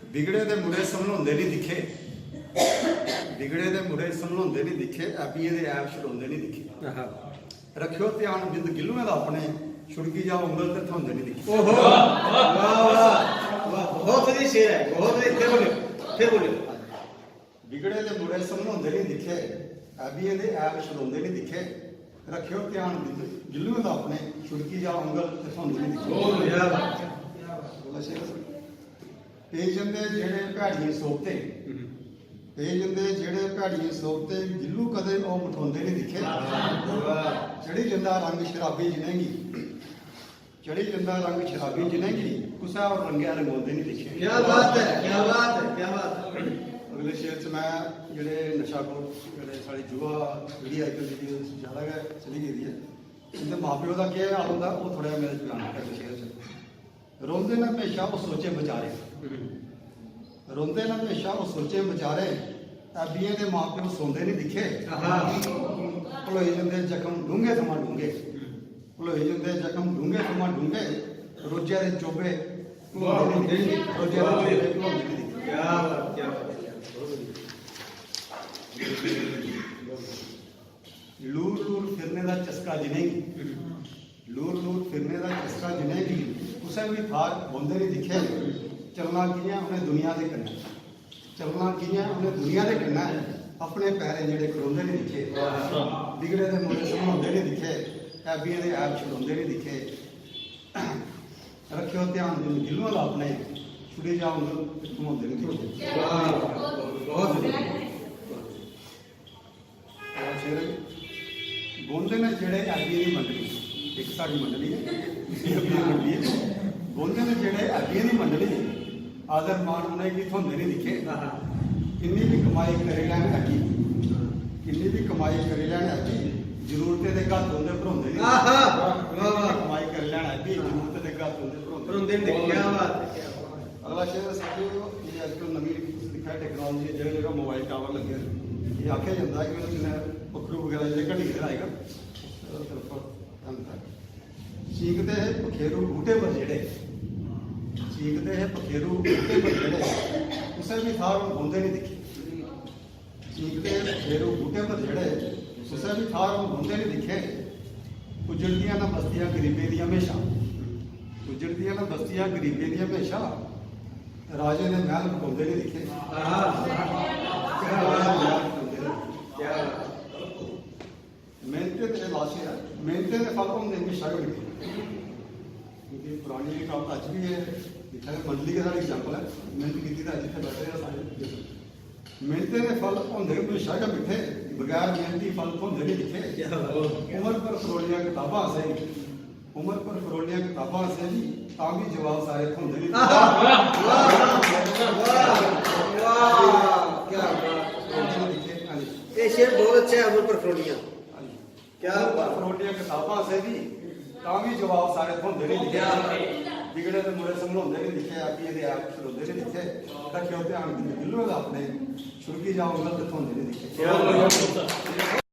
बिगड़े दे मुड़े संभलाउंदे नहीं दिखे, बिगड़े दे मुड़े संभलाउंदे नहीं दिखे, ऐबिये दे ऐब छुड़ाउंदे नहीं दिखे। रखियो ध्यान बिंद गिल्लुएं दा अपने, छुड़की जाओ उंगल ते थोंदे नहीं दिखे। ओहो वाह वाह वाह, बहुत बढ़िया शेर है, बहुत बढ़िया। फिर बोलियो बिगड़े दे मुड़े संभलाउंदे नहीं दिखे, ऐबिये दे ऐब छुड़ाउंदे नहीं दिखे। रखियो ध्यान बिंद गिल्लुएं दा अपने, छुड़की जाओ उंगल ते थोंदे नहीं दिखे। बहुत बढ़िया पेजंदे जेड़े भैड़िए सोपते, पेजंदे जेड़े भैड़िए सोपते, गिल्लू कदे ओ मठाउंदे नहीं दिखे। चढ़ी जंदा रंग शराबी जिनेंगी, चढ़ी जंदा रंग शराबी जिनेंगी, कुसा और रंगया रंगोंदे नहीं दिखे। क्या बात है, क्या बात है, क्या बात है। अगले शेर च मैं जेड़े नशाखोर जेड़े साड़ी युवा पीढ़ी अजकल जी ज्यादा गै चली गेदी है, इनके माँ प्यो का क्या हाल होंदा वो थोड़ा मेरे बयान करके शेर च रोंदे न हमेशा वो सोचे बेचारे, रोंदे न हमेशा वो सोचे बेचारे, ऐबिये दे मां प्यो सोंदे नहीं दिखे। भलोई जंदे जख्म डूंगे थमां डूंगे, भलोई जंदे जख्म डूंगे थमां डूंगे, रोजे दे चोबे रोजे दे चोबे भलोंदे नहीं दिखे। क्या बात, क्या बात। लूर लूर फिरने का चस्का जिनेगी, लूर लूर फिरने का चस्का जिनेगी, उसे भी थार बोंदे नहीं दिखे। चलना कियां उन्हें दुनिया के कन्नै, चलना कियां उन्हें दुनिया के कन्नै, अपने पैरे जेड़े खड़ोंदे नहीं दिखे। बिगड़े दे मुड़े संभलाउंदे नहीं दिखे, ऐबिये दे ऐब छुड़ाउंदे नहीं दिखे। रखियो ध्यान बिंद गिल्लुएं दा अपने, छुड़ी जाओ उंगल घुमाउंदे नहीं दिखे। बहुत बढ़िया। बोलते ने जेड़े ऐबिये दी मंडली, एक साडी मंडली है, दूसरी अपनी मंडली है। बोलते ने जेड़े ऐबिये दी मंडली, आदर मान उन्हें की थोंदे नहीं दिखे। किन्नी भी कमाई करी लैन ऐबी, किन्नी भी कमाई करी लैन ऐबी, जरूरते दे घट होंदे भरोंदे नहीं। कमाई करी लैन ऐबी, जरूरते दे घट होंदे भरोंदे नहीं। क्या बात है, क्या बात। अगला शेर साथियों, ये आजकल नवी दिखा टेक्नोलॉजी जगह जगह मोबाइल टावर लगे हैं, ये आख्या जाता है कि पखरू वगैरह जो घटी इधर आएगा। चीकते है पखेरू बूटे पर जेड़े, चीकते है पखेरू बूटे पर जेड़े, उसे भी थार होंदे नहीं दिखे। चीकते है पखेरू बूटे पर जेड़े, उसे भी थार होंदे नहीं दिखे। उजड़दियां ना बस्तियां गरीबे दी हमेशा, उजड़दियां ना बस्तियां गरीबे दी हमेशा, राजे ने महल पकाउंदे नहीं दिखे। मेहनत के लाशे है, मेहनत के फल होंगे हमेशा मिलते, क्योंकि पुरानी कहावत अच भी है। इतना मंडली का साढ़ी एग्जाम्पल है, मेहनत की जितने बैठे हैं सारे, मेहनत के फल होंगे हमेशा मिठे, बगैर मेहनती फल होंगे नहीं दिखे। उम्र पर फरोलियां किताबां से, उम्र पर फरोलियां किताबां से भी तां भी जवाब सारे होंगे नहीं। ये शेर बहुत अच्छा है। उम्र पर फरोलियां, क्या फरोलियां किताबां से भी तां भी जवाब सारे होंगे नहीं दिखे। बिगड़े दे मुड़े संभलाउंदे नहीं दिखे, ऐबिये दे ऐब छुड़ाउंदे नहीं दिखे। रखियो ध्यान बिंद गिल्लुएं दा अपने, छुड़की जाओ उंगल ते थोंदे नहीं दिखे।